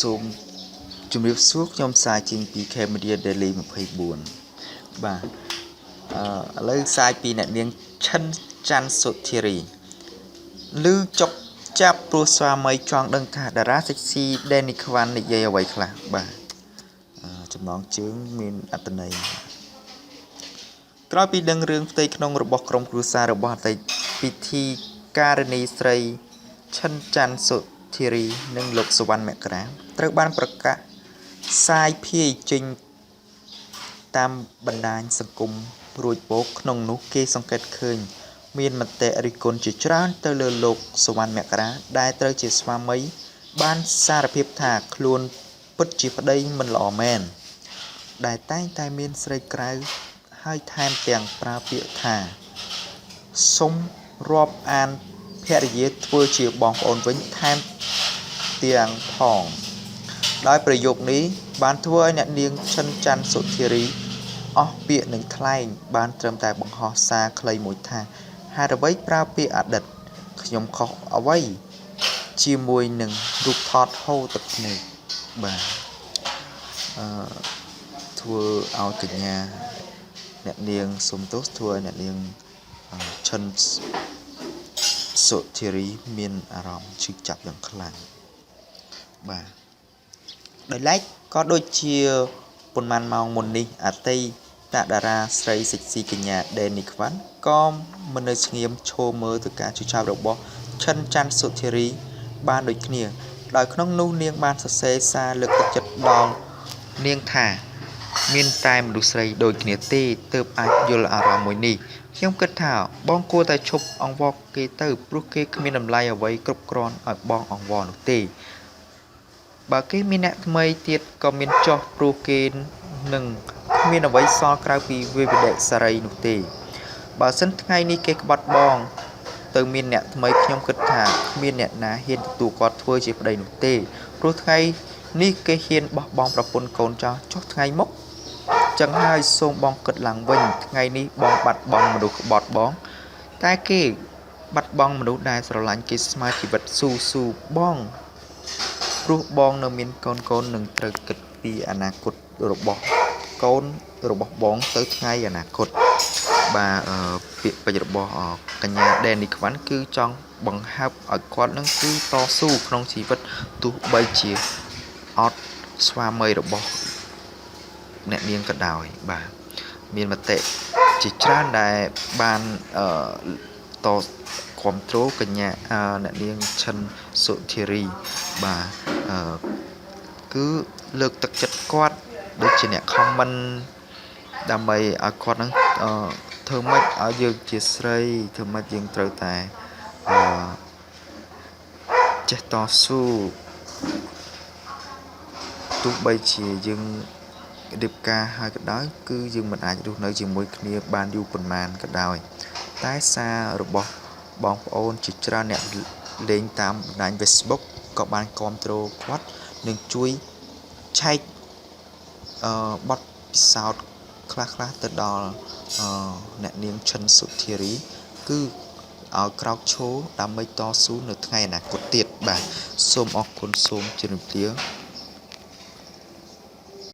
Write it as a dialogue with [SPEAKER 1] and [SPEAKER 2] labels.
[SPEAKER 1] សូមជម្រាបសួរខ្ញុំសាយជាងពី Cambodia Daily 24បាទឥឡូវសាយពីអ្នកនាងឈិនច័ន្ទសុធារីឮចុកចាប់ព្រោះស្វាមីចង់ដឹងថាតារាសេកស៊ី Danny Kwan និយាយអ្វីខ្លះបាទចំណងជើងមានអត្ថន័យក្រោយពីដឹងរឿងផ្ទៃក្នុងរបស់ក្រុមគ្រួសាររបស់អតីតពិធីការនីស្រីឈិនច័ន្ទសុធារីនិងលោកសវណ្ណមករាត្រូវបានប្រកាសសាយភាយចេញតាមបណ្ដាញសង្គមរួចមកក្នុងនោះគេសង្កេតឃើញមានមតិរិះគន់ជាច្រើនទៅលើលោកសវណ្ណមករាដែលត្រូវជាស្វាមីបានសារភាពថាខ្លួនពិតជាប្តីមិនល្អមែនដែលតែងតែមានស្រីក្រៅហើយថែមទាំងប្រើពាក្យថាសុំរាប់អានភរិយាធ្វើជាបងប្អូនវិញថែមទាំងផងដោយប្រយោគនេះបានធ្វើឲ្យអ្នកនាងឈិនច័ន្ទសុធារីអស់ពាក្យនឹងថ្លែងបានត្រឹមតែបង្ហោះសារខ្លីមួយថាហេតុអ្វីប្រើពាក្យអតីតខ្ញុំខុសអ្វីជាមួយនឹងរូបថតហូរទឹកភ្នែកបាទធ្វើឲ្យកញ្ញាអ្នកនាងសុំទោសធ្វើឲ្យអ្នកនាងឈិនសុធារីមានអារម្មណ៍ឈឺចាប់យ៉ាងខ្លាំងបាទដោយឡែកក៏ដូចជាប៉ុន្មានម៉ោងមុននេះអតីតតារាស្រីសេកស៊ីកញ្ញា Danny Kwan ក៏មិននៅស្ងៀមឈរមើលទៅការជួបចាប់របស់ឈិនច័ន្ទសុធារីបានដូចគ្នាដោយក្នុងនោះនាងបានសរសេរសារលើកទឹកចិត្តដល់នាងថាមានតែមនុស្សស្រីដូចគ្នាទេទើបអាចយល់អារម្មណ៍មួយនេះខ្ញុំគិតថាបងគួរតែឈប់អង្វរគេទៅព្រោះគេគ្មានតម្លៃអ្វីគ្រប់គ្រាន់ឲ្យបងអង្វរនោះទេបើគេមានអ្នកថ្មីទៀតក៏មានចោះព្រោះគេនឹងគ្មានអ្វីសល់ក្រៅពីវិវដិសារីនោះទេបើសិនថ្ងៃនេះគេក្បត់បងទៅមានអ្នកថ្មីខ្ញុំគិតថាគ្មានអ្នកណាហ៊ានទទួលគាត់ធ្វើជាប្តីនោះទេព្រោះថ្ងៃនេះគេហ៊ានបោះបង់ប្រពន្ធកូនចោលចុះថ្ងៃមុខចឹងហើយសូមបងគិតឡើងវិញថ្ងៃនេះបងបាត់បង់មនុស្សក្បត់បងតែគេបាត់បង់មនុស្សដែលស្រឡាញ់គេស្មើជីវិតស៊ូបងព្រោះបងនៅមានកូននឹងត្រូវគិតពីអនាគតរបស់កូនរបស់បងទៅថ្ងៃអនាគតបាទពាក្យពេចន៍របស់កញ្ញា Danny Kwan គឺចង់បង្ហើបឲ្យគាត់នឹងគឺតស៊ូក្នុងជីវិតទោះបីជាអត់ស្វាមីរបស់អ្នកនាងក៏ដោយបាទមានមតិជាច្រើនដែលបានតគ្រប់គ្រងកញ្ញាអ្នកនាងឈិនសុធារីបាទគឺលើកទឹកចិត្តគាត់ដូចជាអ្នក comment ដើម្បីឲ្យគាត់នឹងធ្វើម៉េចឲ្យយើងជាស្រីធ្វើម៉េចយើងត្រូវតែចេះតស៊ូទោះបីជាយើងរៀបការហើយក៏ដោយគឺយើងមិនអាចរស់នៅជាមួយគ្នាបានយូរប៉ុន្មានក៏ដោយតែសាររបស់បងប្អូនជាច្រើនអ្នកលេងតាមបណ្ដាញ Facebook ក៏បានគ្រប់គ្រងគាត់នឹងជួយឆែកបទពិសោធន៍ខ្លះទៅដល់អ្នកនាងឈិនសុធារីគឺឲ្យក្រោកឈរដើម្បីតស៊ូនៅថ្ងៃអនាគតទៀតបាទសូមអរគុណសូមជម្រាបលា